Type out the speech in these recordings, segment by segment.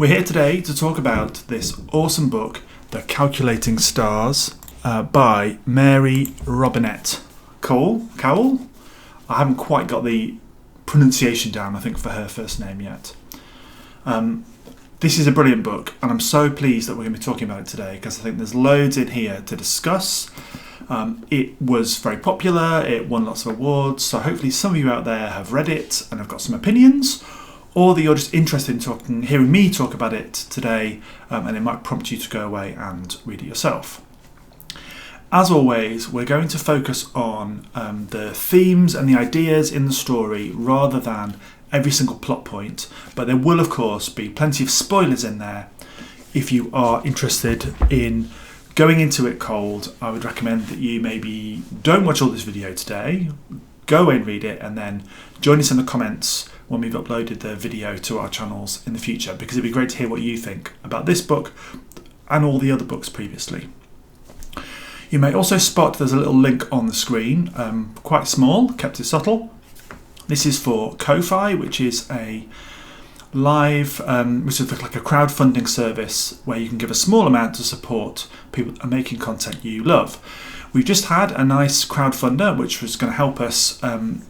We're here today to talk about this awesome book, The Calculating Stars, by Mary Robinette Kowal. I haven't quite got the pronunciation down, I think, for her first name yet. This is a brilliant book, and I'm so pleased that we're going to be talking about it today because I think there's loads in here to discuss. It was very popular, it won lots of awards, so hopefully some of you out there have read it and have got some opinions, or that you're just interested in hearing me talk about it today, and it might prompt you to go away and read it yourself. As always, we're going to focus on the themes and the ideas in the story rather than every single plot point, but there will of course be plenty of spoilers in there. If you are interested in going into it cold, I would recommend that you maybe don't watch all this video today, go away and read it, and then join us in the comments when we've uploaded the video to our channels in the future, because it'd be great to hear what you think about this book and all the other books previously. You may also spot there's a little link on the screen, quite small, kept it subtle. This is for Ko-Fi, which is a live, which is like a crowdfunding service where you can give a small amount to support people that are making content you love. We've just had a nice crowdfunder which was going to help us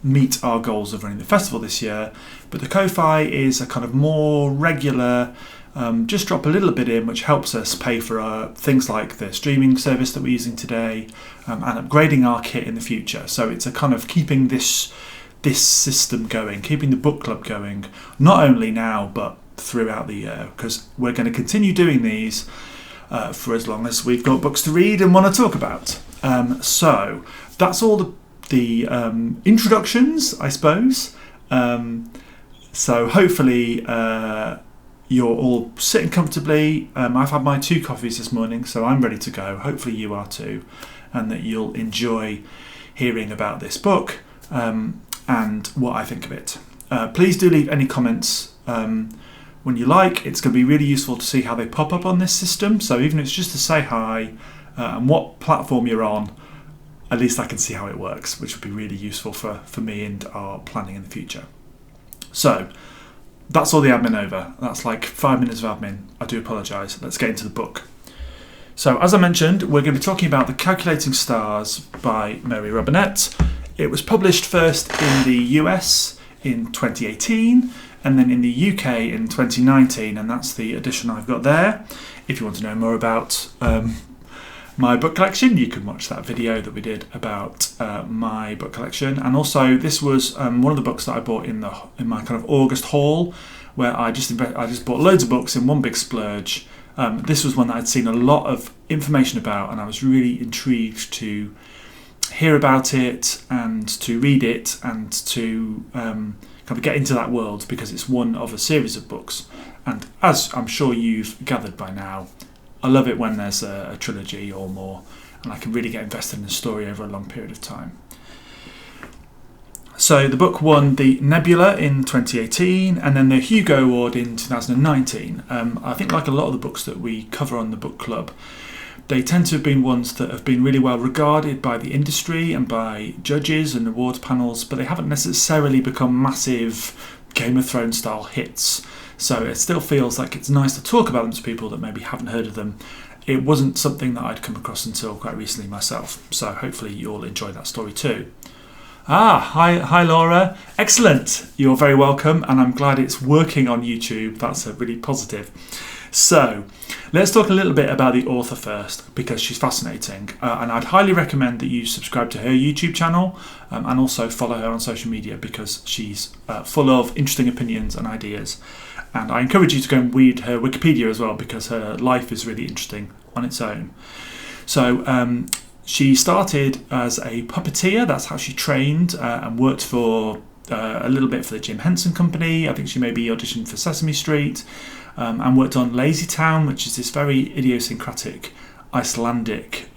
meet our goals of running the festival this year, but the Ko-Fi is a kind of more regular, just drop a little bit in, which helps us pay for things like the streaming service that we're using today, and upgrading our kit in the future. So it's a kind of keeping this system going, keeping the book club going, not only now but throughout the year, because we're going to continue doing these for as long as we've got books to read and want to talk about. So that's all the introductions, I suppose. So hopefully you're all sitting comfortably. I've had my 2 coffees this morning, so I'm ready to go. Hopefully you are too, and that you'll enjoy hearing about this book and what I think of it. Please do leave any comments when you like. It's going to be really useful to see how they pop up on this system, so even if it's just to say hi and what platform you're on, at least I can see how it works, which would be really useful for me and our planning in the future. So that's all the admin over. That's like 5 minutes of admin. I do apologise. Let's get into the book. So as I mentioned, we're going to be talking about The Calculating Stars by Mary Robinette. It was published first in the US in 2018 and then in the UK in 2019, and that's the edition I've got there. If you want to know more about my book collection, you can watch that video that we did about my book collection. And also this was one of the books that I bought in my kind of August haul, where I just bought loads of books in one big splurge. This was one that I'd seen a lot of information about, and I was really intrigued to hear about it and to read it and to kind of get into that world, because it's one of a series of books. And as I'm sure you've gathered by now, I love it when there's a trilogy or more, and I can really get invested in the story over a long period of time. So the book won the Nebula in 2018 and then the Hugo Award in 2019. I think, like a lot of the books that we cover on the book club, they tend to have been ones that have been really well regarded by the industry and by judges and awards panels, but they haven't necessarily become massive Game of Thrones style hits. So it still feels like it's nice to talk about them to people that maybe haven't heard of them. It wasn't something that I'd come across until quite recently myself, so hopefully you'll enjoy that story too. Hi Laura. Excellent. You're very welcome, and I'm glad it's working on YouTube. That's a really positive. So let's talk a little bit about the author first, because she's fascinating, and I'd highly recommend that you subscribe to her YouTube channel and also follow her on social media, because she's full of interesting opinions and ideas. And I encourage you to go and read her Wikipedia as well, because her life is really interesting on its own. So she started as a puppeteer. That's how she trained, and worked for a little bit for the Jim Henson Company. I think she maybe auditioned for Sesame Street, and worked on Lazy Town, which is this very idiosyncratic Icelandic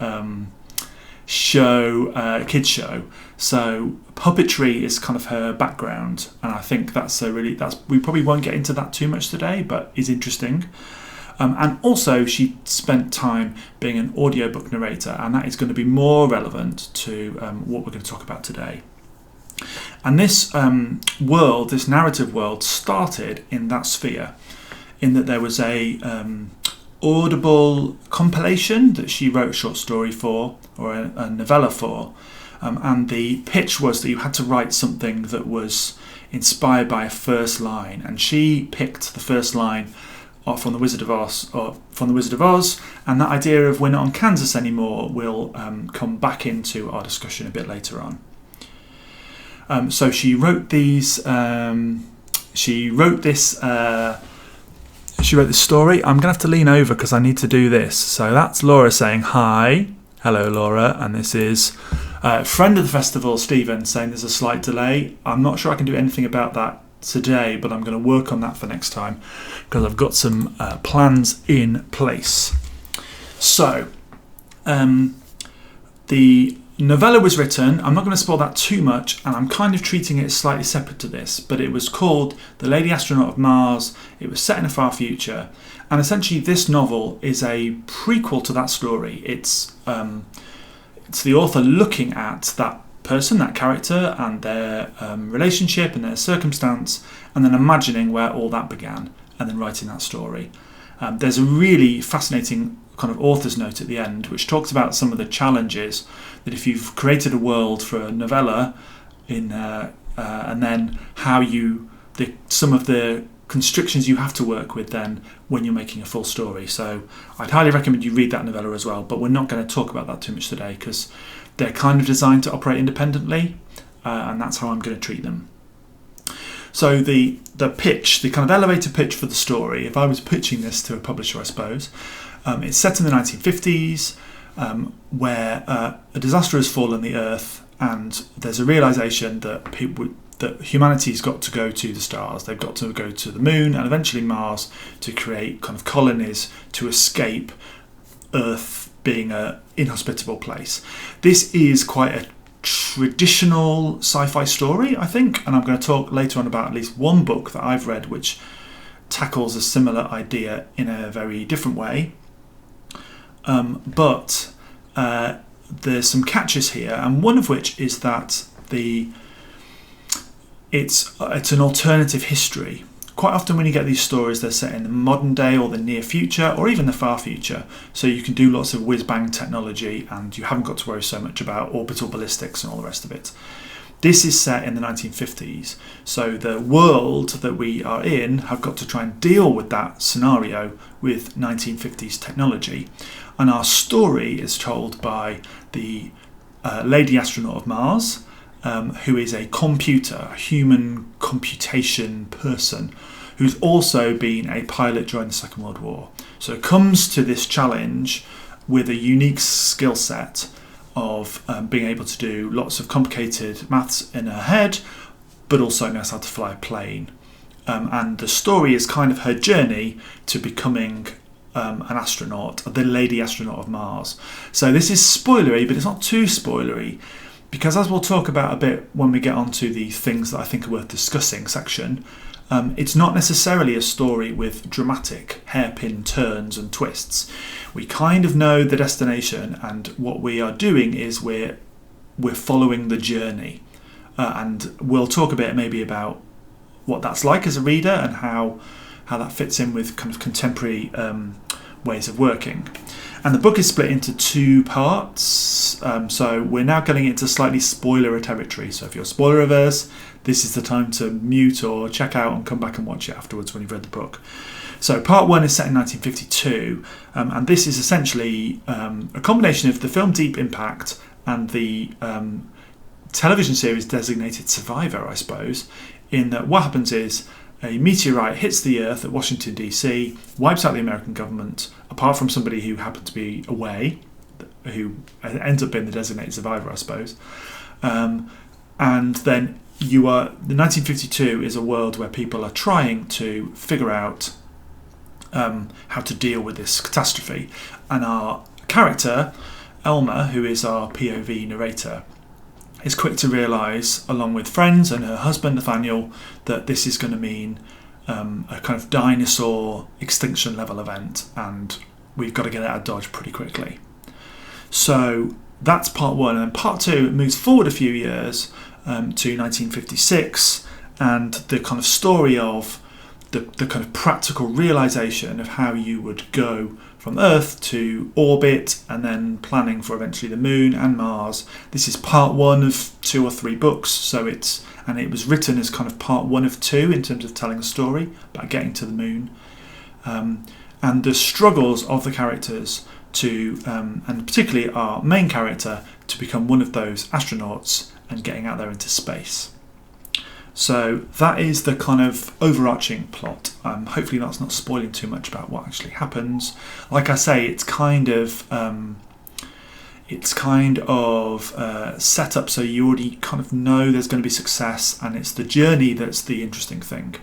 kids show. So puppetry is kind of her background, and I think we probably won't get into that too much today, but is interesting. And also she spent time being an audiobook narrator, and that is going to be more relevant to what we're going to talk about today. And this world, this narrative world, started in that sphere. in that there was a Audible compilation that she wrote a short story for, or a novella for, and the pitch was that you had to write something that was inspired by a first line, and she picked the first line from the Wizard of Oz, and that idea of "we're not on Kansas anymore" will come back into our discussion a bit later on. So she wrote these. She wrote this story. I'm gonna have to lean over because I need to do this. So that's Laura saying hi. Hello, Laura, and this is friend of the festival, Stephen, saying there's a slight delay. I'm not sure I can do anything about that today, but I'm going to work on that for next time because I've got some plans in place. So the novella was written. I'm not going to spoil that too much, and I'm kind of treating it slightly separate to this, but it was called The Lady Astronaut of Mars. It was set in a far future, and essentially this novel is a prequel to that story. It's the author looking at that person, that character, and their relationship and their circumstance, and then imagining where all that began, and then writing that story. There's a really fascinating kind of author's note at the end, which talks about some of the challenges that if you've created a world for a novella, and then how some of the constrictions you have to work with then when you're making a full story. So I'd highly recommend you read that novella as well, but we're not going to talk about that too much today because they're kind of designed to operate independently, and that's how I'm going to treat them. So the pitch, the kind of elevator pitch for the story, if I was pitching this to a publisher, I suppose, it's set in the 1950s, where a disaster has fallen the Earth, and there's a realization that humanity's got to go to the stars. They've got to go to the moon and eventually Mars to create kind of colonies to escape Earth being an inhospitable place. This is quite a traditional sci-fi story, I think, and I'm going to talk later on about at least one book that I've read which tackles a similar idea in a very different way. But there's some catches here, and one of which is that it's an alternative history. Quite often when you get these stories, they're set in the modern day or the near future or even the far future, so you can do lots of whiz-bang technology and you haven't got to worry so much about orbital ballistics and all the rest of it. This is set in the 1950s, so the world that we are in have got to try and deal with that scenario with 1950s technology. And our story is told by the Lady Astronaut of Mars, who is a computer, a human computation person, who's also been a pilot during the Second World War. So it comes to this challenge with a unique skill set of being able to do lots of complicated maths in her head, but also knows how to fly a plane. And the story is kind of her journey to becoming an astronaut, the Lady Astronaut of Mars. So this is spoilery, but it's not too spoilery, because as we'll talk about a bit when we get onto the things that I think are worth discussing section, it's not necessarily a story with dramatic hairpin turns and twists. We kind of know the destination, and what we are doing is we're following the journey, and we'll talk a bit maybe about what that's like as a reader and how that fits in with kind of contemporary ways of working. And the book is split into two parts, so we're now getting into slightly spoiler territory. So if you're spoiler averse, this is the time to mute or check out and come back and watch it afterwards when you've read the book. So part one is set in 1952, and this is essentially a combination of the film Deep Impact and the television series designated Survivor, I suppose, in that what happens is a meteorite hits the Earth at Washington DC, wipes out the American government, apart from somebody who happened to be away, who ends up being the designated survivor, I suppose. And then the 1952 is a world where people are trying to figure out how to deal with this catastrophe. And our character, Elma, who is our POV narrator, is quick to realise, along with friends and her husband Nathaniel, that this is going to mean a kind of dinosaur extinction level event, and we've got to get out of Dodge pretty quickly. So that's part one, and then part two moves forward a few years to 1956, and the kind of story of the kind of practical realization of how you would go from Earth to orbit, and then planning for eventually the Moon and Mars. This is part one of 2 or 3 books, so it was written as kind of part 1 of 2 in terms of telling a story about getting to the Moon, and the struggles of the characters to, and particularly our main character, to become one of those astronauts and getting out there into space. So that is the kind of overarching plot. Hopefully that's not spoiling too much about what actually happens. Like I say, it's kind of set up so you already kind of know there's going to be success, and it's the journey that's the interesting thing.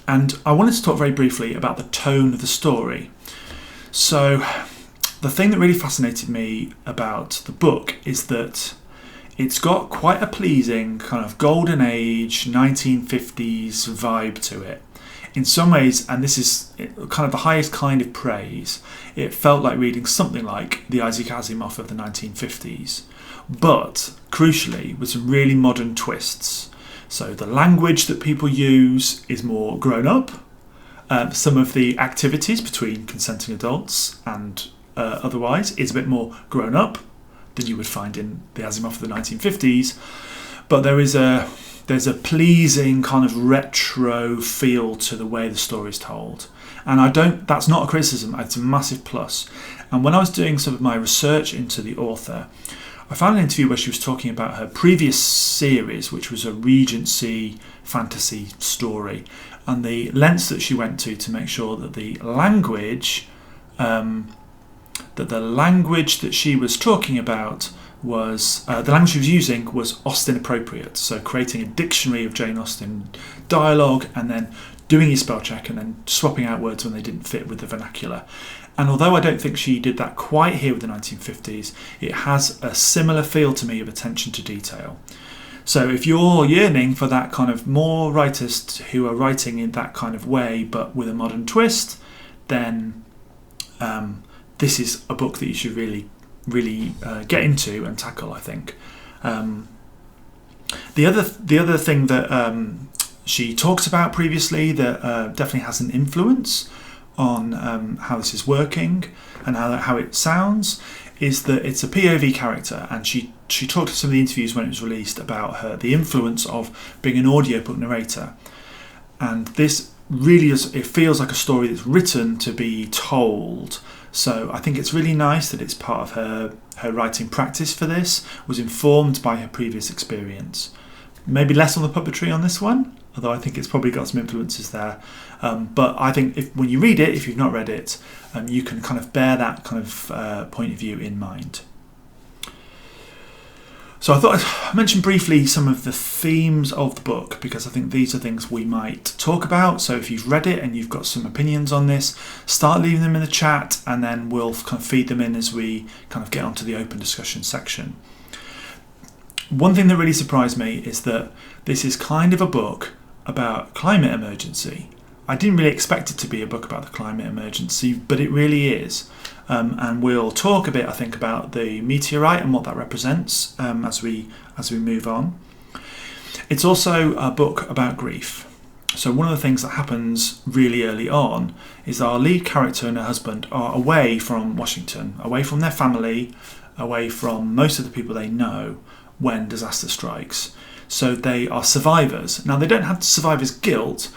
And I wanted to talk very briefly about the tone of the story. So the thing that really fascinated me about the book is that it's got quite a pleasing kind of golden age 1950s vibe to it. In some ways, and this is kind of the highest kind of praise, it felt like reading something like the Isaac Asimov of the 1950s, but crucially with some really modern twists. So the language that people use is more grown up. Some of the activities between consenting adults and otherwise is a bit more grown up than you would find in the Asimov of the 1950s, but there's a pleasing kind of retro feel to the way the story is told, and that's not a criticism, it's a massive plus. And when I was doing some of my research into the author, I found an interview where she was talking about her previous series, which was a Regency fantasy story, and the lengths that she went to make sure that the language that she was talking about was the language she was using was Austen appropriate. So creating a dictionary of Jane Austen dialogue, and then doing your spell check, and then swapping out words when they didn't fit with the vernacular. And although I don't think she did that quite here with the 1950s, it has a similar feel to me of attention to detail. So if you're yearning for that kind of more writers who are writing in that kind of way but with a modern twist, then this is a book that you should really get into and tackle, I think. The other thing that she talks about previously that definitely has an influence on how this is working and how it sounds is that it's a POV character, and she talked in some of the interviews when it was released about the influence of being an audiobook narrator, and this really it feels like a story that's written to be told. So I think it's really nice that it's part of her writing practice for this, was informed by her previous experience. Maybe less on the puppetry on this one, although I think it's probably got some influences there. But I think when you read it, if you've not read it, you can kind of bear that kind of point of view in mind. So I thought I'd mention briefly some of the themes of the book, because I think these are things we might talk about. So if you've read it and you've got some opinions on this, start leaving them in the chat, and then we'll kind of feed them in as we kind of get onto the open discussion section. One thing that really surprised me is that this is kind of a book about climate emergency. I didn't really expect it to be a book about the climate emergency, but it really is. And we'll talk a bit, I think, about the meteorite and what that represents as we move on. It's also a book about grief. So one of the things that happens really early on is our lead character and her husband are away from Washington, away from their family, away from most of the people they know when disaster strikes. So they are survivors. Now, they don't have survivor's guilt,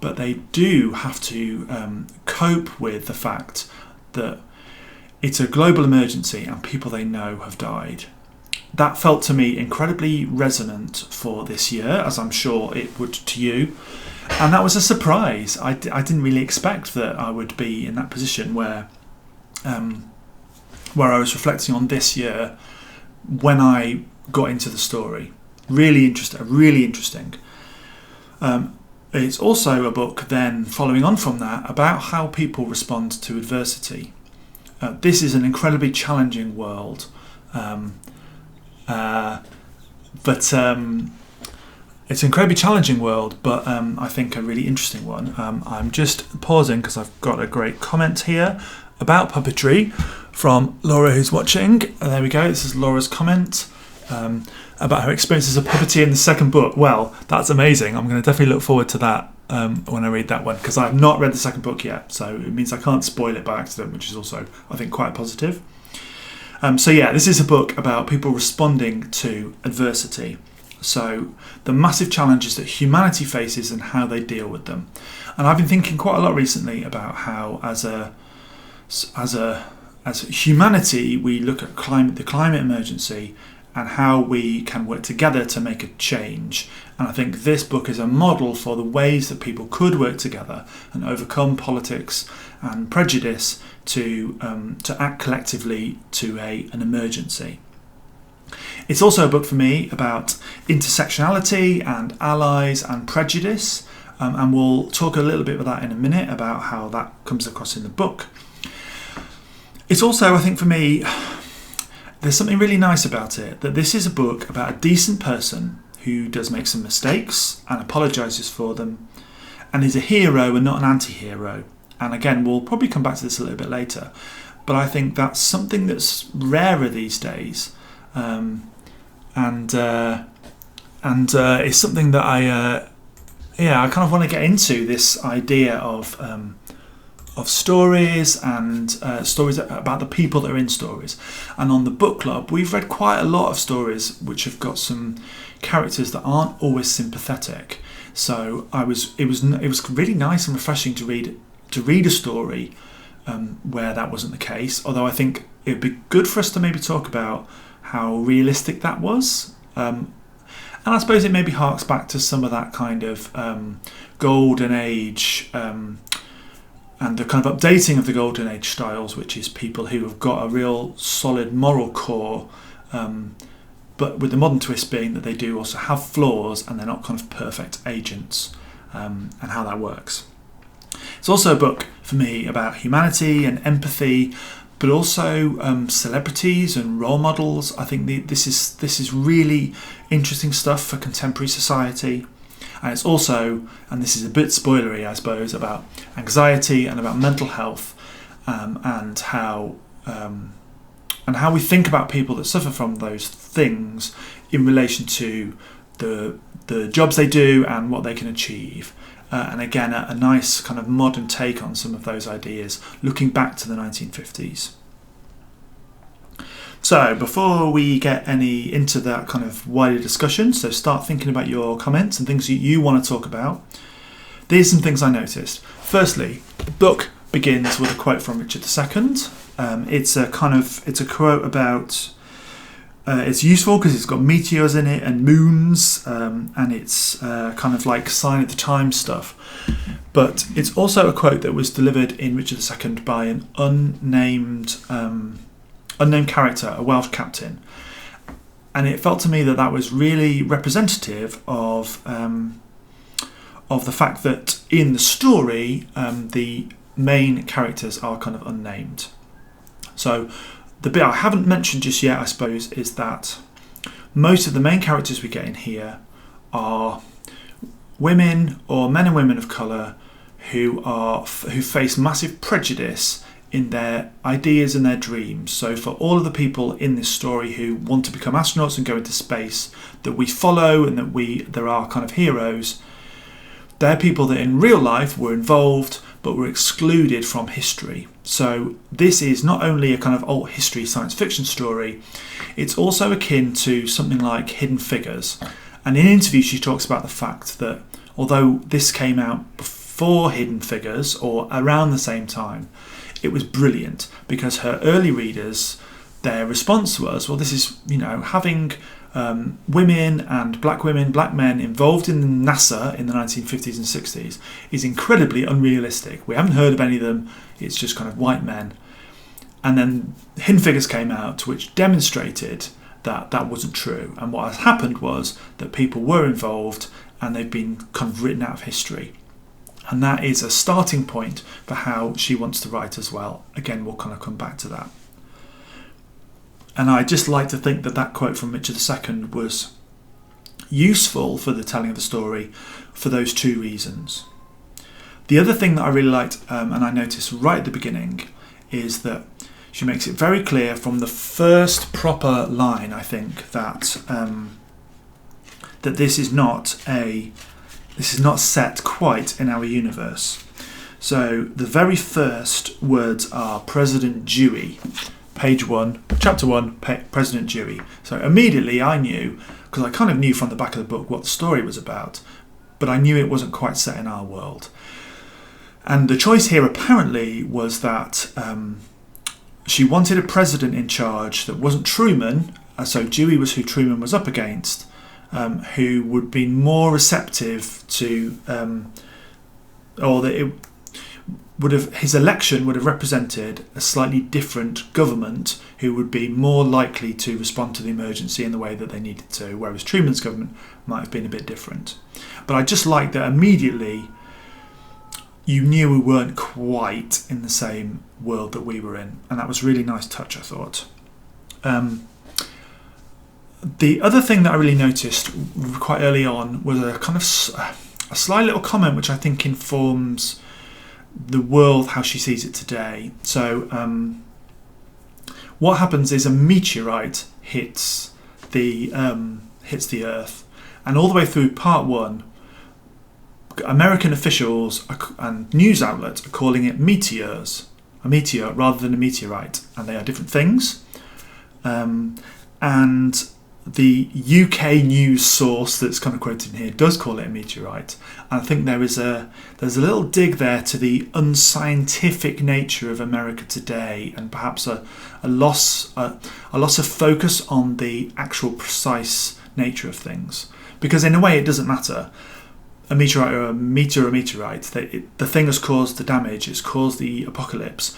but they do have to cope with the fact that it's a global emergency and people they know have died. That felt to me incredibly resonant for this year, as I'm sure it would to you. And that was a surprise. I didn't really expect that I would be in that position where I was reflecting on this year when I got into the story. Really interesting. It's also a book then following on from that about how people respond to adversity. This is an incredibly challenging world, but it's an incredibly challenging world, but I think a really interesting one. I'm just pausing because I've got a great comment here about puppetry from Laura, who's watching. There we go. This is Laura's comment about her experiences of puppetry in the second book. Well, that's amazing. I'm going to definitely look forward to that when I read that one, because I've not read the second book yet, so it means I can't spoil it by accident, which is also, I think, quite positive. So yeah, this is a book about people responding to adversity. So the massive challenges that humanity faces and how they deal with them. And I've been thinking quite a lot recently about how, as humanity, we look at the climate emergency and how we can work together to make a change. And I think this book is a model for the ways that people could work together and overcome politics and prejudice to act collectively to an emergency. It's also a book for me about intersectionality and allies and prejudice, and we'll talk a little bit about that in a minute, about how that comes across in the book. It's also, I think for me, there's something really nice about it, that this is a book about a decent person who does make some mistakes and apologises for them, and is a hero and not an anti-hero. And again, we'll probably come back to this a little bit later, but I think that's something that's rarer these days, and it's something that I kind of want to get into, this idea of stories and stories about the people that are in stories. And on the book club, we've read quite a lot of stories which have got some characters that aren't always sympathetic. So it was really nice and refreshing to read a story where that wasn't the case. Although I think it would be good for us to maybe talk about how realistic that was. And I suppose it maybe harks back to some of that kind of golden age and the kind of updating of the golden age styles, which is people who have got a real solid moral core, but with the modern twist being that they do also have flaws and they're not kind of perfect agents, and how that works. It's also a book for me about humanity and empathy, but also celebrities and role models. I think this is really interesting stuff for contemporary society. And it's also, and this is a bit spoilery I suppose, about anxiety and about mental health, and how we think about people that suffer from those things in relation to the jobs they do and what they can achieve. And again, a nice kind of modern take on some of those ideas, looking back to the 1950s. So before we get into that kind of wider discussion, so start thinking about your comments and things you want to talk about. These are some things I noticed. Firstly, the book begins with a quote from Richard II. It's a quote about, it's useful because it's got meteors in it and moons, and it's kind of like sign of the times stuff. But it's also a quote that was delivered in Richard II by an unnamed character, a Welsh captain, and it felt to me that was really representative of the fact that in the story the main characters are kind of unnamed. So the bit I haven't mentioned just yet, I suppose, is that most of the main characters we get in here are women or men and women of colour who face massive prejudice in their ideas and their dreams. So for all of the people in this story who want to become astronauts and go into space that we follow and that there are kind of heroes, they're people that in real life were involved but were excluded from history. So this is not only a kind of alt history science fiction story, it's also akin to something like Hidden Figures. And in an interview she talks about the fact that although this came out before Hidden Figures or around the same time, it was brilliant because her early readers, their response was, well, this is, having women and black men involved in NASA in the 1950s and 60s is incredibly unrealistic. We haven't heard of any of them. It's just kind of white men. And then Hidden Figures came out, which demonstrated that that wasn't true. And what has happened was that people were involved and they've been kind of written out of history. And that is a starting point for how she wants to write as well. Again, we'll kind of come back to that. And I just like to think that quote from Richard II was useful for the telling of the story for those two reasons. The other thing that I really liked, and I noticed right at the beginning, is that she makes it very clear from the first proper line, I think, that this is not a this is not set quite in our universe. So the very first words are President Dewey, page 1, chapter 1, President Dewey. So immediately I knew, because I kind of knew from the back of the book what the story was about, but I knew it wasn't quite set in our world. And the choice here apparently was that she wanted a president in charge that wasn't Truman, so Dewey was who Truman was up against, who would be more receptive to, or that it would have, his election would have represented a slightly different government who would be more likely to respond to the emergency in the way that they needed to, whereas Truman's government might have been a bit different. But I just liked that immediately you knew we weren't quite in the same world that we were in, and that was a really nice touch, I thought. The other thing that I really noticed quite early on was a kind of a sly little comment which I think informs the world how she sees it today. So what happens is a meteorite hits the Earth, and all the way through part 1, American officials and news outlets are calling it meteors, a meteor rather than a meteorite, and they are different things. And the UK news source that's kind of quoted in here does call it a meteorite, and I think there's a little dig there to the unscientific nature of America today, and perhaps a loss of focus on the actual precise nature of things. Because in a way, it doesn't matter. A meteorite or a meteorite, the thing has caused the damage, it's caused the apocalypse,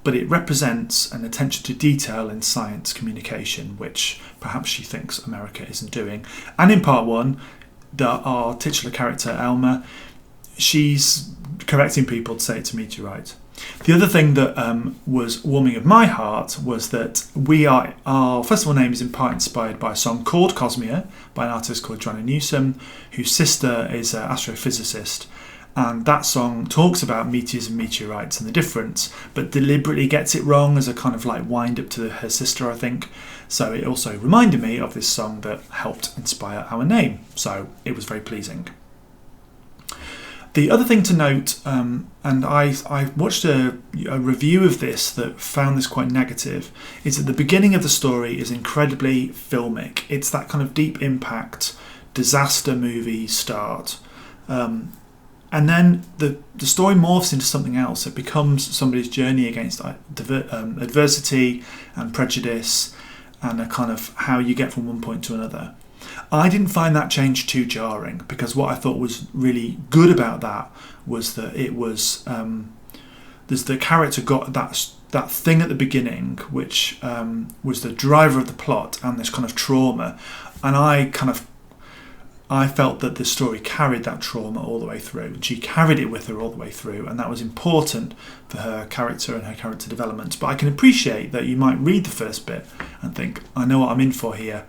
but it represents an attention to detail in science communication, which perhaps she thinks America isn't doing. And in part 1, our titular character, Elma, she's correcting people to say it's a meteorite. The other thing that was warming of my heart was that our festival name is in part inspired by a song called Cosmia by an artist called Joanna Newsom, whose sister is an astrophysicist. And that song talks about meteors and meteorites and the difference, but deliberately gets it wrong as a kind of like wind up to her sister, I think. So it also reminded me of this song that helped inspire our name. So it was very pleasing. The other thing to note, and I watched a review of this that found this quite negative, is that the beginning of the story is incredibly filmic. It's that kind of deep impact disaster movie start. And then the story morphs into something else. It becomes somebody's journey against adversity and prejudice, and a kind of how you get from one point to another. I didn't find that change too jarring, because what I thought was really good about that was that it was the character got that thing at the beginning which was the driver of the plot and this kind of trauma, and I felt that the story carried that trauma all the way through, and she carried it with her all the way through, and that was important for her character and her character development. But I can appreciate that you might read the first bit and think, I know what I'm in for here,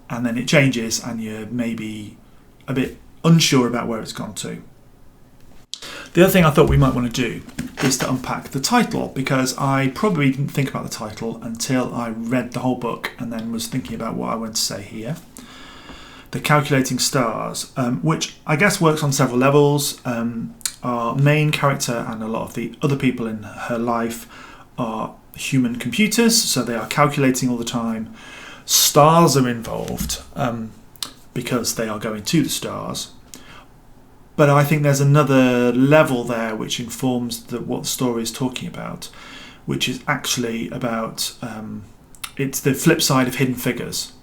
and then it changes and you're maybe a bit unsure about where it's gone to. The other thing I thought we might want to do is to unpack the title, because I probably didn't think about the title until I read the whole book and then was thinking about what I want to say here. The Calculating Stars, which I guess works on several levels. Our main character and a lot of the other people in her life are human computers, so they are calculating all the time. Stars are involved because they are going to the stars. But I think there's another level there which informs what the story is talking about, which is actually about, it's the flip side of Hidden Figures.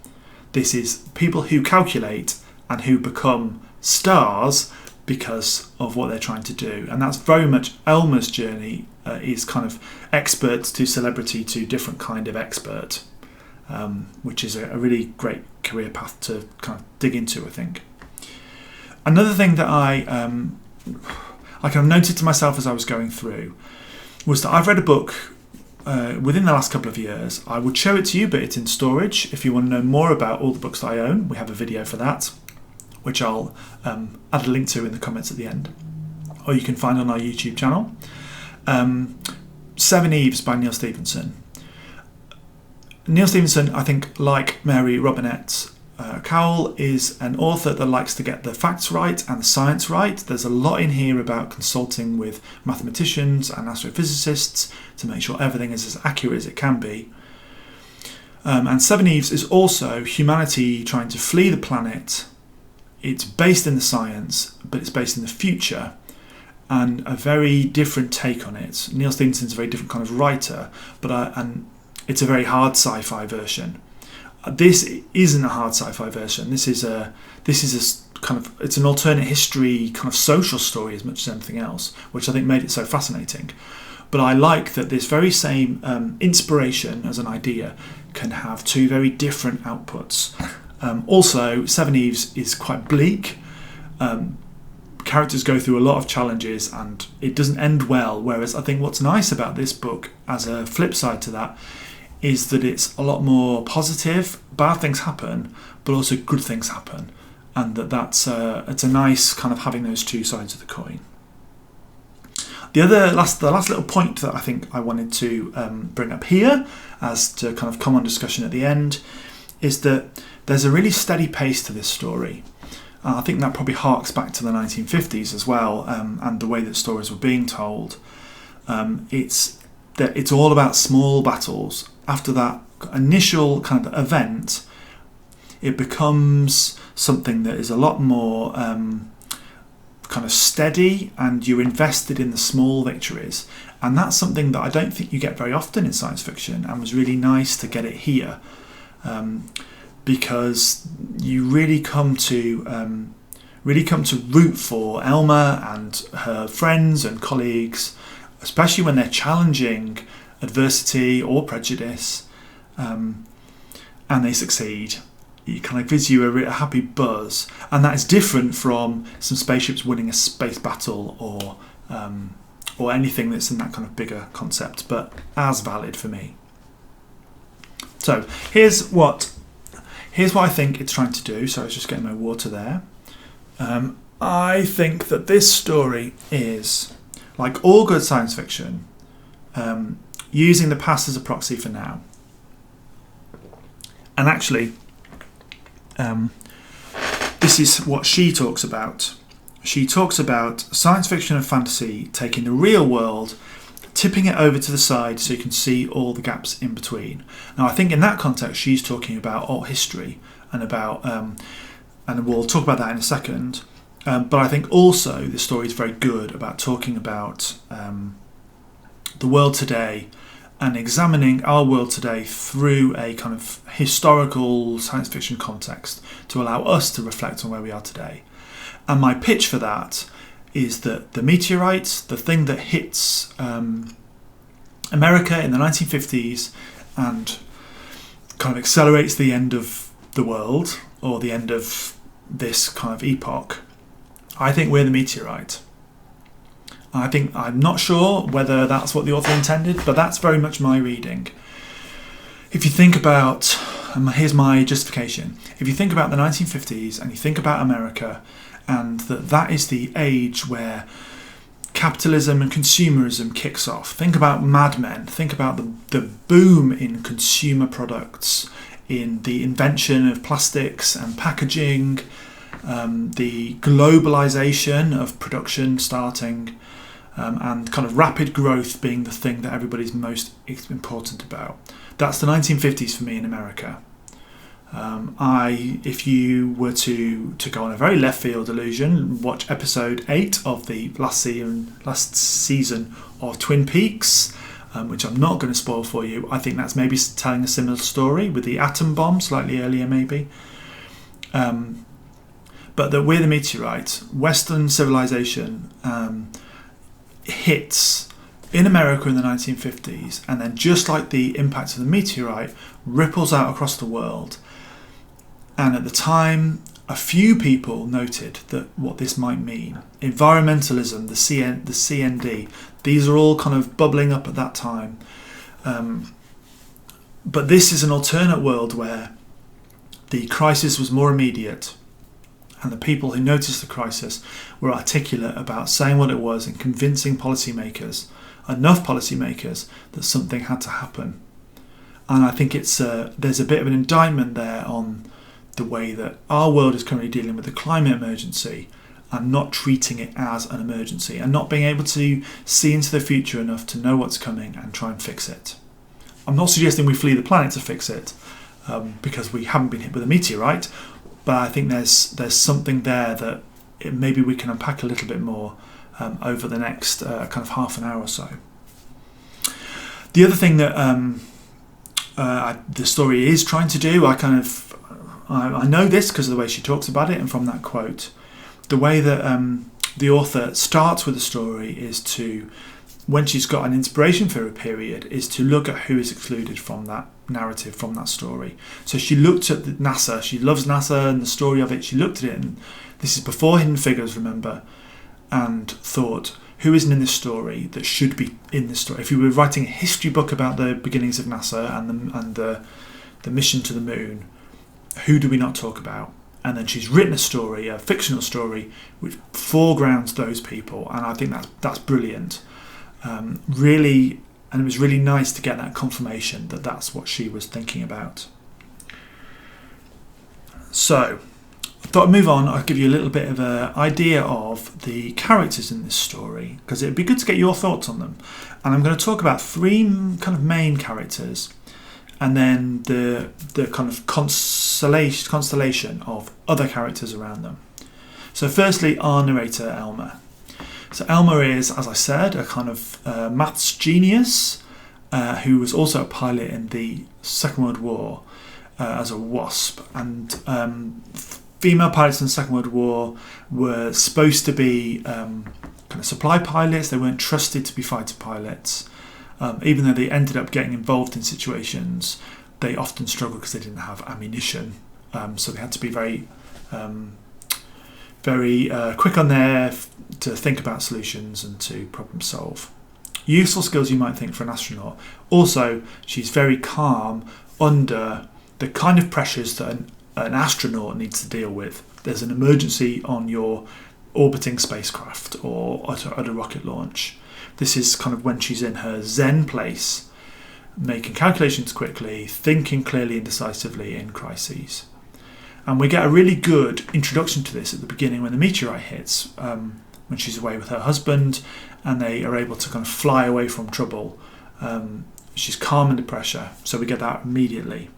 This is people who calculate and who become stars because of what they're trying to do. And that's very much Elma's journey, is kind of expert to celebrity to different kind of expert, which is a really great career path to kind of dig into, I think. Another thing that I kind of noted to myself as I was going through was that I've read a book within the last couple of years. I would show it to you, but it's in storage. If you want to know more about all the books that I own, we have a video for that, which I'll add a link to in the comments at the end, or you can find on our YouTube channel. 7 Eves by Neil Stephenson. Neil Stephenson, I think, like Mary Robinette Kowal is an author that likes to get the facts right and the science right. There's a lot in here about consulting with mathematicians and astrophysicists to make sure everything is as accurate as it can be. And Seven Eves is also humanity trying to flee the planet. It's based in the science, but it's based in the future, and a very different take on it. Neil Stephenson's a very different kind of writer, and it's a very hard sci-fi version. This isn't a hard sci-fi version. This is a kind of, it's an alternate history kind of social story as much as anything else, which I think made it so fascinating. But I like that this very same inspiration as an idea can have two very different outputs. Also, Seven Eves is quite bleak. Characters go through a lot of challenges and it doesn't end well, whereas I think what's nice about this book, as a flip side to that, is that it's a lot more positive. Bad things happen, but also good things happen, and it's a nice kind of having those two sides of the coin. The last little point that I think I wanted to bring up here, as to kind of common discussion at the end, is that there's a really steady pace to this story. I think that probably harks back to the 1950s as well, and the way that stories were being told. It's all about small battles. After that initial kind of event, it becomes something that is a lot more kind of steady, and you're invested in the small victories. And that's something that I don't think you get very often in science fiction, and was really nice to get it here, because you really come to root for Elma and her friends and colleagues, especially when they're challenging adversity or prejudice, and they succeed. It kind of gives you a happy buzz, and that is different from some spaceships winning a space battle or anything that's in that kind of bigger concept, but as valid for me. So here's what I think it's trying to do. So I was just getting my water there. I think that this story is, like all good science fiction, using the past as a proxy for now. And actually, this is what she talks about. She talks about science fiction and fantasy taking the real world, tipping it over to the side so you can see all the gaps in between. Now, I think in that context, she's talking about alt history and about, and we'll talk about that in a second. But I think also the story is very good about talking about the world today and examining our world today through a kind of historical science fiction context to allow us to reflect on where we are today. And my pitch for that is that the meteorite, the thing that hits America in the 1950s and kind of accelerates the end of the world, or the end of this kind of epoch, I think we're the meteorite. I'm not sure whether that's what the author intended, but that's very much my reading. If you think about, here's my justification, if you think about the 1950s and you think about America, and that is the age where capitalism and consumerism kicks off. Think about Mad Men, think about the boom in consumer products, in the invention of plastics and packaging, the globalization of production starting, and kind of rapid growth being the thing that everybody's most important about. That's the 1950s for me in America. If you were to go on a very left field illusion, watch episode 8 of the last season of Twin Peaks, which I'm not going to spoil for you. I think that's maybe telling a similar story with the atom bomb, slightly earlier maybe. But that we're the meteorite. Western civilization hits in America in the 1950s, and then just like the impact of the meteorite, ripples out across the world. And at the time, a few people noted that what this might mean. Environmentalism, the CND, these are all kind of bubbling up at that time. But this is an alternate world where the crisis was more immediate, and the people who noticed the crisis were articulate about saying what it was and convincing policymakers, enough policymakers, that something had to happen. And I think there's a bit of an indictment there on the way that our world is currently dealing with the climate emergency and not treating it as an emergency and not being able to see into the future enough to know what's coming and try and fix it. I'm not suggesting we flee the planet to fix it, because we haven't been hit with a meteorite, but I think there's something there that maybe we can unpack a little bit more over the next kind of half an hour or so. The other thing that the story is trying to do, I know this because of the way she talks about it, and from that quote, the way that the author starts with the story is to, when she's got an inspiration for a period, is to look at who is excluded from that narrative, from that story. So she looked at NASA, she loves NASA and the story of it, she looked at it, and this is before Hidden Figures, remember, and thought, who isn't in this story that should be in this story? If you were writing a history book about the beginnings of NASA and the mission to the moon, who do we not talk about? And then she's written a story, a fictional story, which foregrounds those people, and I think that's brilliant. Really, and it was really nice to get that confirmation that that's what she was thinking about. So, I thought I'd move on. I'll give you a little bit of an idea of the characters in this story, because it'd be good to get your thoughts on them. And I'm going to talk about three kind of main characters, and then the kind of constellation of other characters around them. So firstly, our narrator, Elmer. So Elmer is, as I said, a kind of maths genius who was also a pilot in the Second World War as a WASP. And female pilots in the Second World War were supposed to be kind of supply pilots. They weren't trusted to be fighter pilots. Even though they ended up getting involved in situations, they often struggled because they didn't have ammunition. So they had to be very quick on there to think about solutions and to problem solve. Useful skills, you might think, for an astronaut. Also, she's very calm under the kind of pressures that an astronaut needs to deal with. There's an emergency on your orbiting spacecraft or at a rocket launch. This is kind of when she's in her zen place, making calculations quickly, thinking clearly and decisively in crises. And we get a really good introduction to this at the beginning when the meteorite hits, when she's away with her husband and they are able to kind of fly away from trouble. She's calm under pressure, so we get that immediately.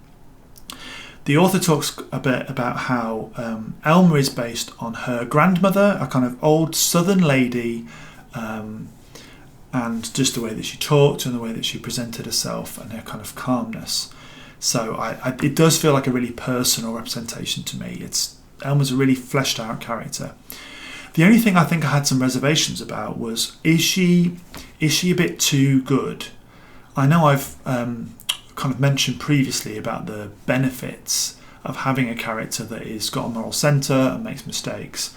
The author talks a bit about how Elmer is based on her grandmother, a kind of old southern lady, and just the way that she talked and the way that she presented herself and her kind of calmness. So it does feel like a really personal representation to me. Elmer's a really fleshed out character. The only thing I think I had some reservations about was, is she a bit too good? I know I've kind of mentioned previously about the benefits of having a character that is got a moral centre and makes mistakes.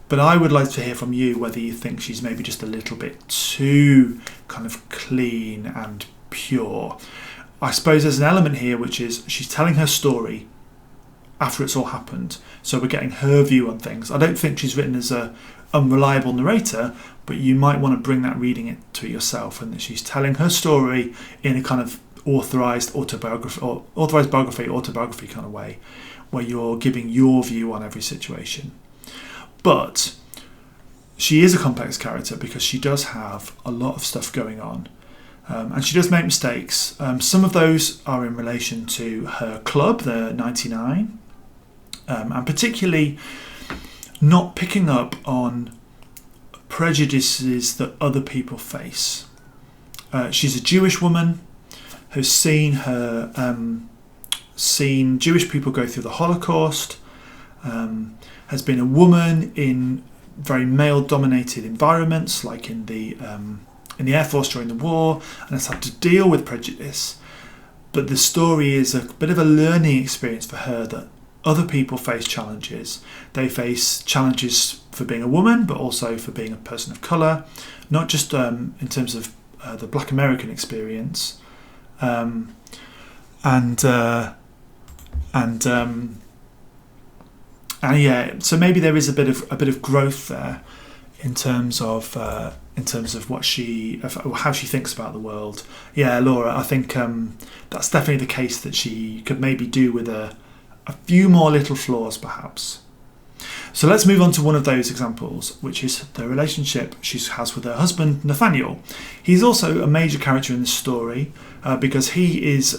But I would like to hear from you whether you think she's maybe just a little bit too kind of clean and pure. I suppose there's an element here which is she's telling her story after it's all happened, so we're getting her view on things. I don't think she's written as a unreliable narrator, but you might want to bring that reading it to yourself, and that she's telling her story in a kind of authorized biography kind of way, where you're giving your view on every situation. But she is a complex character because she does have a lot of stuff going on. And she does make mistakes. Some of those are in relation to her club, the 99, and particularly not picking up on prejudices that other people face. She's a Jewish woman who's seen Jewish people go through the Holocaust, has been a woman in very male-dominated environments, like in the Air Force during the war, and has had to deal with prejudice. But the story is a bit of a learning experience for her, that other people face challenges. They face challenges for being a woman, but also for being a person of colour, not just in terms of the Black American experience. So maybe there is a bit of growth there in terms of how she thinks about the world. Yeah, Laura, I think that's definitely the case, that she could maybe do with a a few more little flaws perhaps. So let's move on to one of those examples, which is the relationship she has with her husband, Nathaniel. He's also a major character in this story because he is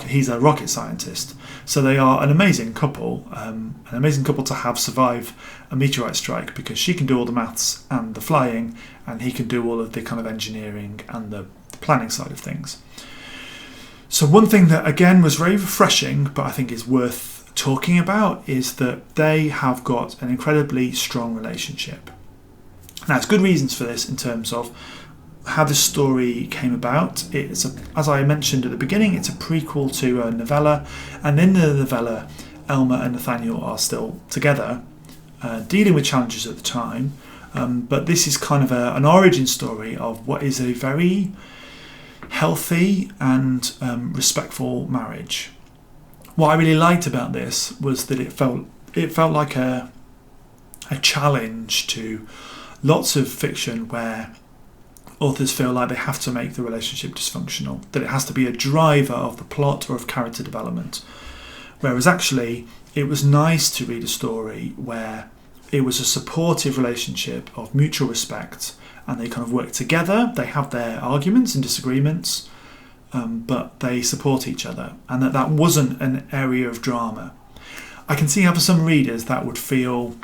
he's a rocket scientist. So they are an amazing couple to have survive a meteorite strike, because she can do all the maths and the flying, and he can do all of the kind of engineering and the planning side of things. So one thing that again was very refreshing, but I think is worth talking about, is that they have got an incredibly strong relationship. Now, there's good reasons for this in terms of how this story came about. As I mentioned at the beginning, it's a prequel to a novella, and in the novella, Elmer and Nathaniel are still together, dealing with challenges at the time. But this is kind of an origin story of what is a very healthy and respectful marriage. What I really liked about this was that it felt like a challenge to lots of fiction where authors feel like they have to make the relationship dysfunctional, that it has to be a driver of the plot or of character development. Whereas actually, it was nice to read a story where it was a supportive relationship of mutual respect, and they kind of work together. They have their arguments and disagreements, but they support each other, and that wasn't an area of drama. I can see how for some readers that would feel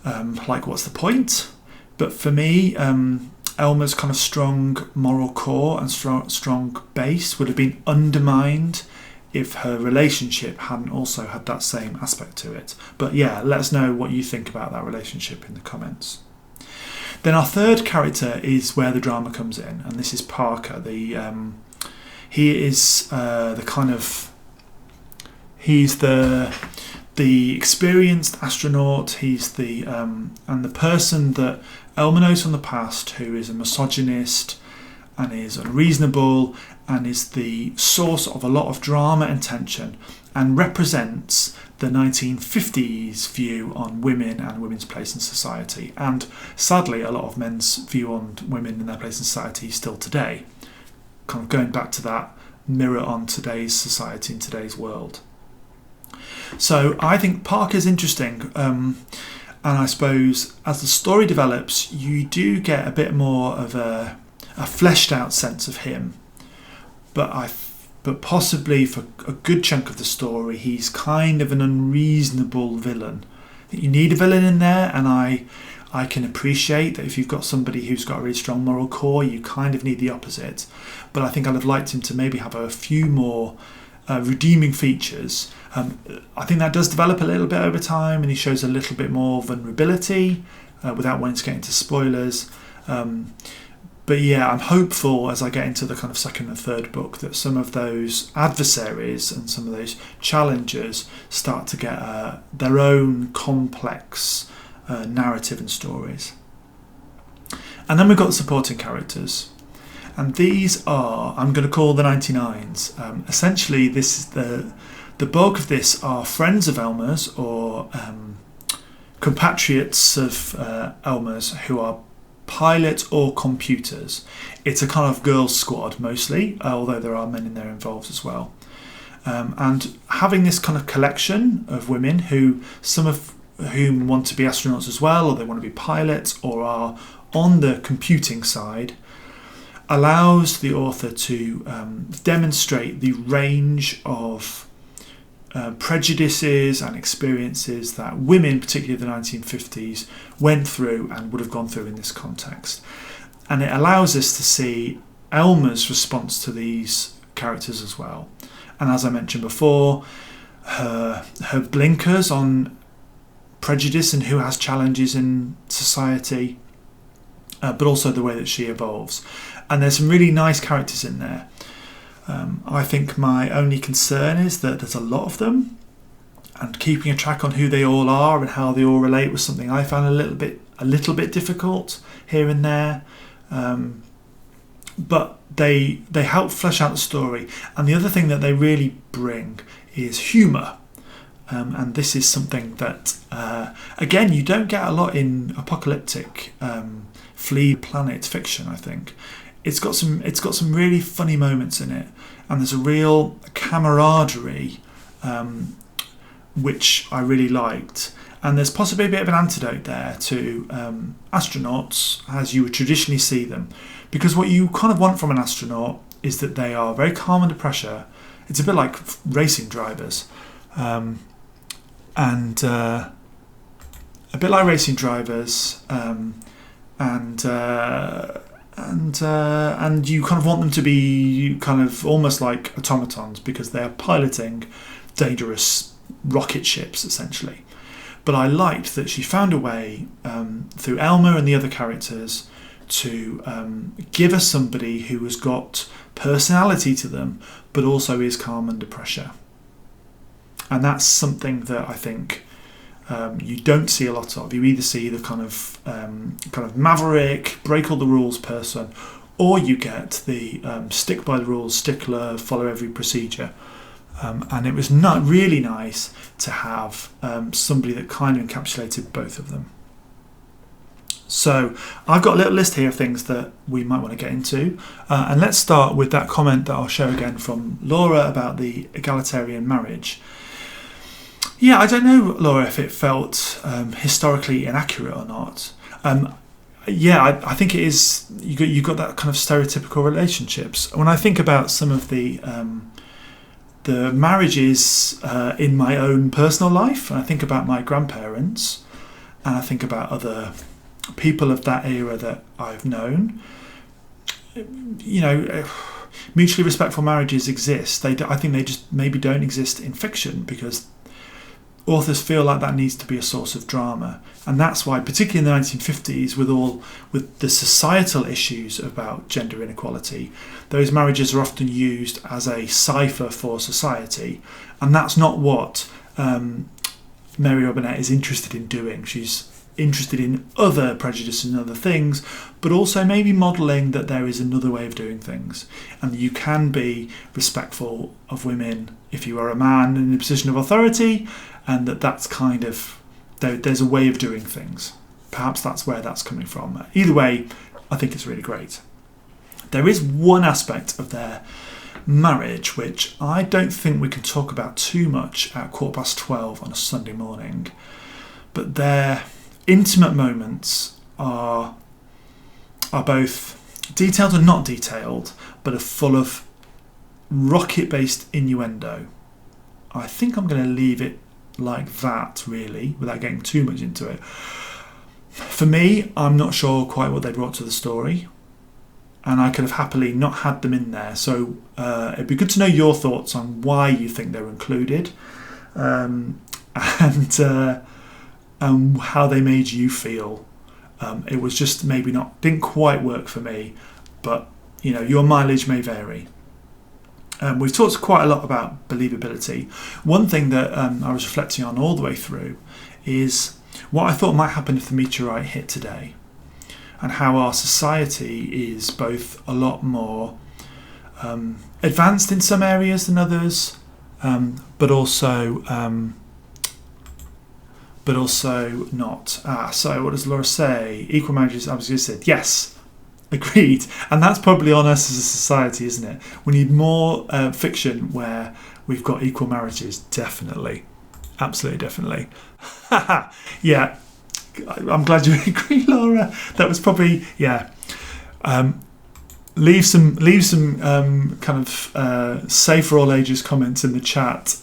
like, what's the point? But for me, Elmer's kind of strong moral core and strong base would have been undermined if her relationship hadn't also had that same aspect to it. But yeah, let us know what you think about that relationship in the comments. Then our third character is where the drama comes in, and this is Parker. He is he's the experienced astronaut. He's and the person that Elmer knows from the past, who is a misogynist and is unreasonable and is the source of a lot of drama and tension, and represents the 1950s view on women and women's place in society, and sadly a lot of men's view on women and their place in society still today. Kind of going back to that mirror on today's society and today's world. So I think Parker's interesting, and I suppose as the story develops, you do get a bit more of a fleshed out sense of him. But possibly for a good chunk of the story, he's kind of an unreasonable villain. You need a villain in there, and I can appreciate that if you've got somebody who's got a really strong moral core, you kind of need the opposite. But I think I'd have liked him to maybe have a few more redeeming features. I think that does develop a little bit over time, and he shows a little bit more vulnerability without wanting to get into spoilers. But yeah, I'm hopeful as I get into the kind of second and third book that some of those adversaries and some of those challengers start to get their own complex narrative and stories. And then we've got the supporting characters, and these are, I'm going to call the 99s. Essentially, this is the bulk of this are friends of Elmer's or compatriots of Elmer's who are pilot or computers. It's a kind of girls' squad mostly, although there are men in there involved as well. And having this kind of collection of women who, some of whom want to be astronauts as well, or they want to be pilots or are on the computing side, allows the author to demonstrate the range of prejudices and experiences that women, particularly the 1950s, went through and would have gone through in this context. And it allows us to see Elmer's response to these characters as well. And as I mentioned before, her blinkers on prejudice and who has challenges in society, but also the way that she evolves. And there's some really nice characters in there. I think my only concern is that there's a lot of them, and keeping a track on who they all are and how they all relate was something I found a little bit difficult here and there. But they help flesh out the story. And the other thing that they really bring is humour. And this is something that, again, you don't get a lot in apocalyptic flea planet fiction, I think. It's got some really funny moments in it, and there's a real camaraderie which I really liked. And there's possibly a bit of an antidote there to astronauts as you would traditionally see them. Because what you kind of want from an astronaut is that they are very calm under pressure. It's a bit like racing drivers. And a bit like racing drivers. And you kind of want them to be kind of almost like automatons because they're piloting dangerous rocket ships, essentially. But I liked that she found a way through Elma and the other characters to give us somebody who has got personality to them, but also is calm under pressure. And that's something that I think you don't see a lot of. You either see the kind of maverick, break all the rules person, or you get the stick by the rules stickler, follow every procedure. And it was not really nice to have somebody that kind of encapsulated both of them. So I've got a little list here of things that we might want to get into. And let's start with that comment that I'll show again from Laura about the egalitarian marriage. Yeah, I don't know, Laura, if it felt historically inaccurate or not. I think it is. You got that kind of stereotypical relationships. When I think about some of the marriages in my own personal life, and I think about my grandparents, and I think about other people of that era that I've known, mutually respectful marriages exist. I think they just maybe don't exist in fiction because authors feel like that needs to be a source of drama. And that's why, particularly in the 1950s, with the societal issues about gender inequality, those marriages are often used as a cipher for society. And that's not what Mary Robinette is interested in doing. She's interested in other prejudices and other things, but also maybe modelling that there is another way of doing things. And you can be respectful of women if you are a man in a position of authority, and that's kind of, there's a way of doing things. Perhaps that's where that's coming from. Either way, I think it's really great. There is one aspect of their marriage which I don't think we can talk about too much at 12:15 on a Sunday morning, but their intimate moments are both detailed and not detailed, but are full of rocket-based innuendo. I think I'm going to leave it like that, really, without getting too much into it. For me, I'm not sure quite what they brought to the story, and I could have happily not had them in there. So it'd be good to know your thoughts on why you think they're included, and how they made you feel. It was just maybe didn't quite work for me, but your mileage may vary. We've talked quite a lot about believability. One thing that I was reflecting on all the way through is what I thought might happen if the meteorite hit today, and how our society is both a lot more advanced in some areas than others, but also not. So what does Laura say? Equal marriages, I was going to say yes. Agreed. And that's probably on us as a society, isn't it? We need more fiction where we've got equal marriages. Definitely. Absolutely, definitely. Yeah. I'm glad you agree, Laura. That was probably, yeah. Leave some kind of safe for all ages comments in the chat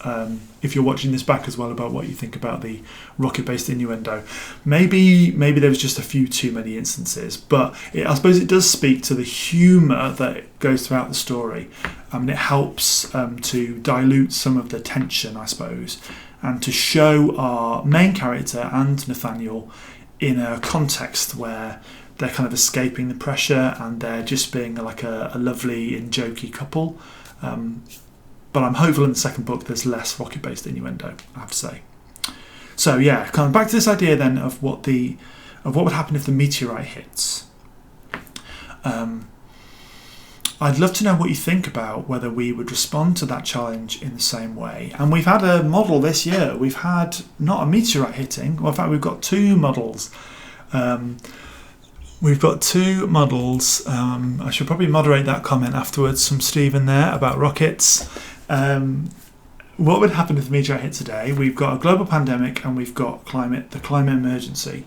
if you're watching this back as well about what you think about the rocket-based innuendo. Maybe there was just a few too many instances, but I suppose it does speak to the humour that goes throughout the story. It helps to dilute some of the tension, I suppose, and to show our main character and Nathaniel in a context where they're kind of escaping the pressure and they're just being like a lovely and jokey couple. But I'm hopeful in the second book there's less rocket-based innuendo, I have to say. So yeah, kind of back to this idea then of what would happen if the meteorite hits. I'd love to know what you think about whether we would respond to that challenge in the same way. And we've had a model this year. We've had not a meteorite hitting. Well, in fact, we've got two models. We've got two models. I should probably moderate that comment afterwards from Stephen there about rockets. what would happen if the meteorite hit today? We've got a global pandemic and we've got the climate emergency.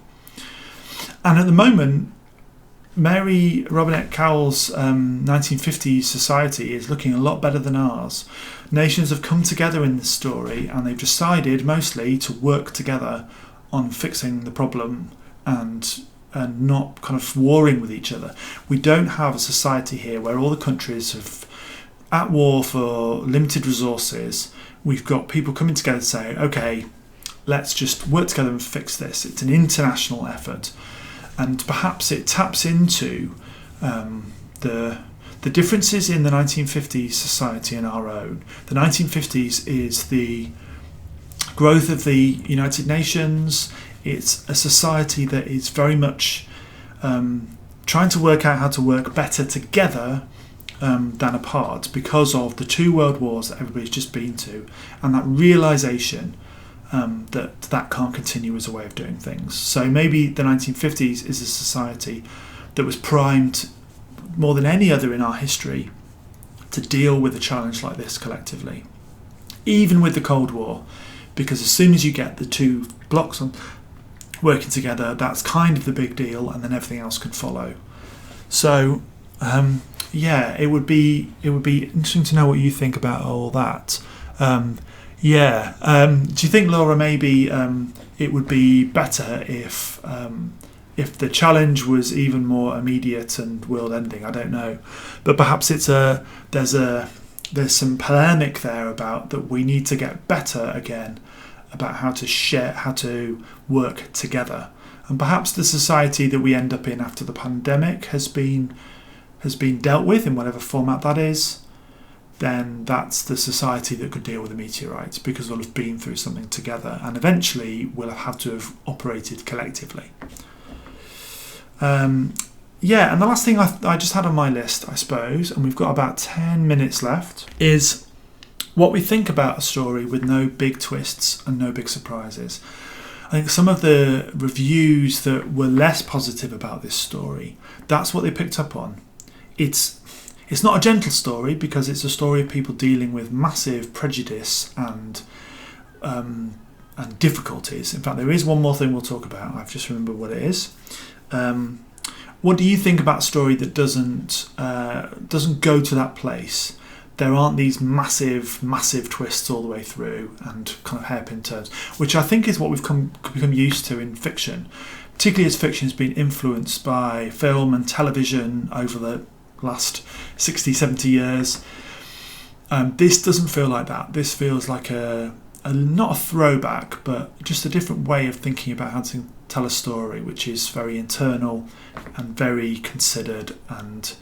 And at the moment, Mary Robinette Kowal's 1950s society is looking a lot better than ours. Nations have come together in this story and they've decided mostly to work together on fixing the problem and not kind of warring with each other. We don't have a society here where all the countries are at war for limited resources. We've got people coming together to say, okay, let's just work together and fix this. It's an international effort. And perhaps it taps into the differences in the 1950s society and our own. The 1950s is the growth of the United Nations. It's a society that is very much trying to work out how to work better together than apart because of the 2 world wars that everybody's just been to, and that realisation that can't continue as a way of doing things. So maybe the 1950s is a society that was primed more than any other in our history to deal with a challenge like this collectively, even with the Cold War, because as soon as you get the 2 blocks on working together, that's kind of the big deal, and then everything else can follow. So it would be interesting to know what you think about all that. Do you think, Laura, maybe it would be better if the challenge was even more immediate and world-ending? I don't know, but perhaps there's some polemic there about that we need to get better again about how to work together, and perhaps the society that we end up in after the pandemic has been dealt with in whatever format that is. Then that's the society that could deal with the meteorites, because we'll have been through something together and eventually we'll have had to have operated collectively. And the last thing I just had on my list, I suppose, and we've got about 10 minutes left, is what we think about a story with no big twists and no big surprises. I think some of the reviews that were less positive about this story, that's what they picked up on. It's not a gentle story because it's a story of people dealing with massive prejudice and difficulties. In fact, there is one more thing we'll talk about. I've just remembered what it is. What do you think about a story that doesn't go to that place? There aren't these massive twists all the way through and kind of hairpin turns, which I think is what we've become used to in fiction, particularly as fiction has been influenced by film and television over the last 60, 70 years. This doesn't feel like that. This feels like not a throwback, but just a different way of thinking about how to tell a story, which is very internal and very considered, and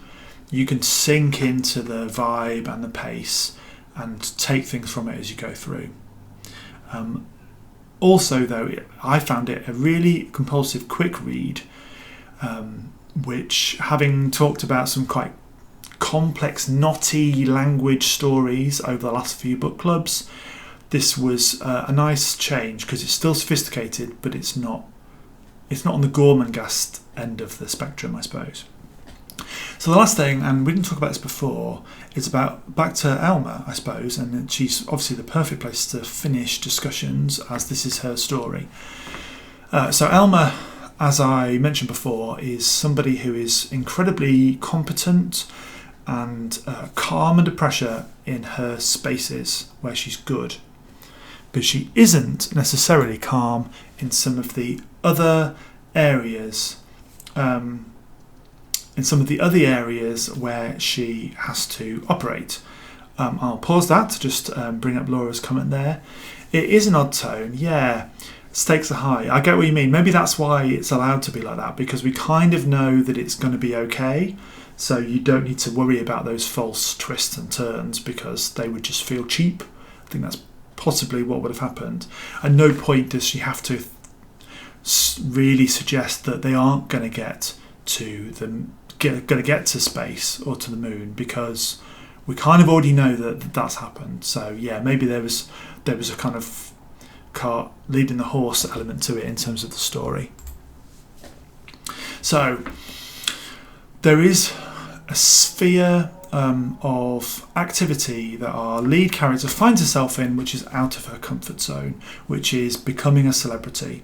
you can sink into the vibe and the pace and take things from it as you go through. Also, though, I found it a really compulsive, quick read, which, having talked about some quite complex, knotty language stories over the last few book clubs, this was a nice change because it's still sophisticated, but it's not on the Gormenghast end of the spectrum, I suppose. So the last thing, and we didn't talk about this before, is back to Elma, I suppose, and she's obviously the perfect place to finish discussions as this is her story. So Elma, as I mentioned before, is somebody who is incredibly competent and calm under pressure in her spaces where she's good. But she isn't necessarily calm in some of the other areas where she has to operate. I'll pause that to just bring up Laura's comment there. It is an odd tone, yeah. Stakes are high. I get what you mean. Maybe that's why it's allowed to be like that, because we kind of know that it's going to be okay. So you don't need to worry about those false twists and turns because they would just feel cheap. I think that's possibly what would have happened. At no point does she have to really suggest that they aren't going to get to space or to the moon, because we kind of already know that that's happened. So yeah, maybe there was a kind of cart leading the horse element to it in terms of the story. So there is a sphere of activity that our lead character finds herself in, which is out of her comfort zone, which is becoming a celebrity.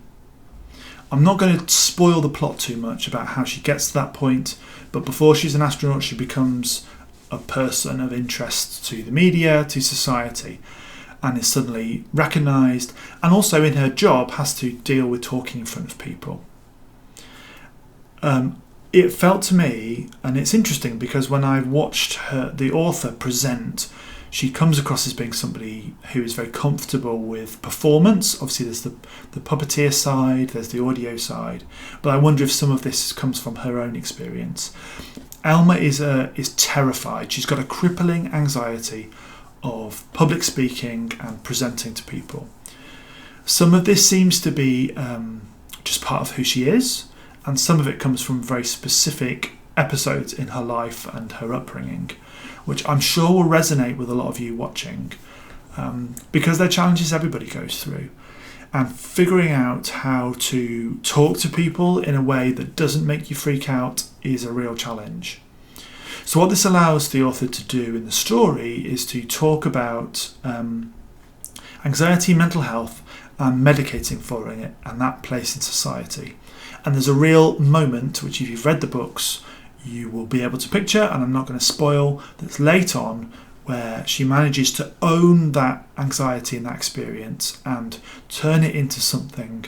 I'm not going to spoil the plot too much about how she gets to that point, but before she's an astronaut, she becomes a person of interest to the media, to society, and is suddenly recognised, and also in her job has to deal with talking in front of people. It felt to me, and it's interesting because when I watched the author present, she comes across as being somebody who is very comfortable with performance. Obviously there's the puppeteer side, there's the audio side, but I wonder if some of this comes from her own experience. Elma is terrified. She's got a crippling anxiety of public speaking and presenting to people. Some of this seems to be just part of who she is, and some of it comes from very specific episodes in her life and her upbringing, which I'm sure will resonate with a lot of you watching, because they're challenges everybody goes through. And figuring out how to talk to people in a way that doesn't make you freak out is a real challenge. So what this allows the author to do in the story is to talk about anxiety, mental health, and medicating for it and that place in society. And there's a real moment, which if you've read the books, you will be able to picture, and I'm not going to spoil, that's late on, where she manages to own that anxiety and that experience and turn it into something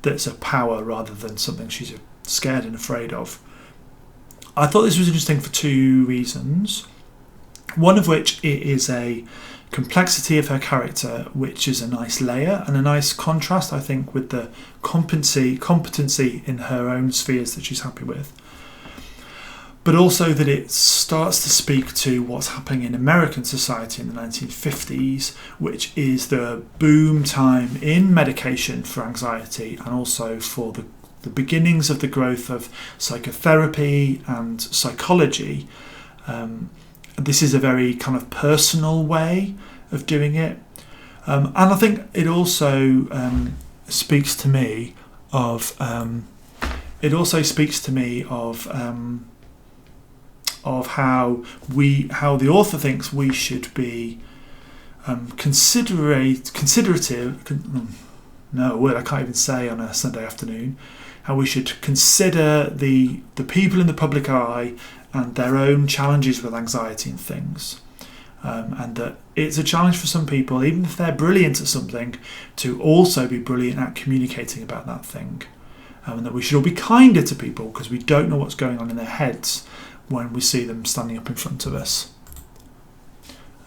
that's a power rather than something she's scared and afraid of. I thought this was interesting for two reasons. One of which it is a complexity of her character, which is a nice layer and a nice contrast, I think, with the competency in her own spheres that she's happy with. But also that it starts to speak to what's happening in American society in the 1950s, which is the boom time in medication for anxiety and also for the beginnings of the growth of psychotherapy and psychology. This is a very kind of personal way of doing it. And I think it also speaks to me of how the author thinks we should be considerative. No, a word I can't even say on a Sunday afternoon. How we should consider the people in the public eye and their own challenges with anxiety and things. And that it's a challenge for some people, even if they're brilliant at something, to also be brilliant at communicating about that thing. And that we should all be kinder to people because we don't know what's going on in their heads when we see them standing up in front of us.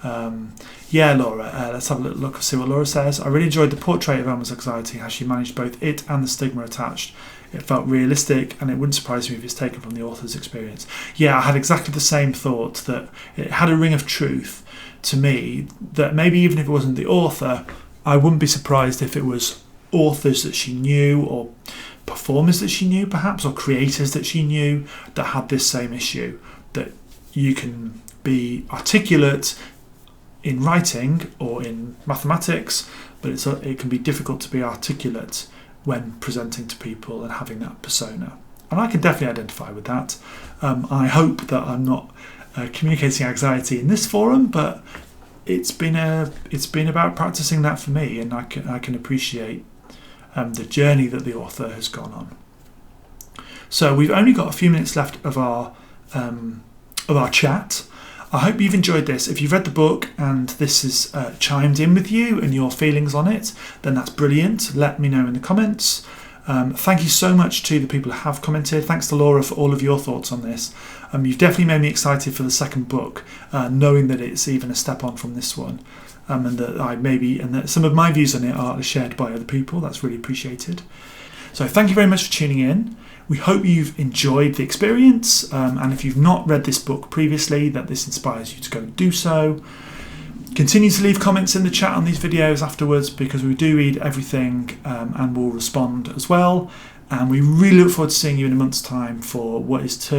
Laura, let's have a little look and see what Laura says. I really enjoyed the portrait of Elma's anxiety, how she managed both it and the stigma attached. It felt realistic, and it wouldn't surprise me if it's taken from the author's experience. Yeah, I had exactly the same thought, that it had a ring of truth to me, that maybe even if it wasn't the author, I wouldn't be surprised if it was authors that she knew, or performers that she knew perhaps, or creators that she knew that had this same issue, that you can be articulate in writing or in mathematics, but it can be difficult to be articulate when presenting to people and having that persona. And I can definitely identify with that. I hope that I'm not communicating anxiety in this forum, but it's been about practicing that for me, and I can appreciate the journey that the author has gone on. So we've only got a few minutes left of our chat. I hope you've enjoyed this. If you've read the book and this has chimed in with you and your feelings on it, then that's brilliant. Let me know in the comments. Thank you so much to the people who have commented. Thanks to Laura for all of your thoughts on this. You've definitely made me excited for the second book, knowing that it's even a step on from this one, and that some of my views on it are shared by other people. That's really appreciated. So thank you very much for tuning in. We hope you've enjoyed the experience, and if you've not read this book previously, that this inspires you to go and do so. Continue to leave comments in the chat on these videos afterwards, because we do read everything and we'll respond as well. And we really look forward to seeing you in a month's time for what is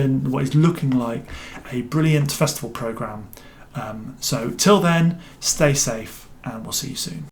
looking like a brilliant festival programme. So till then, stay safe and we'll see you soon.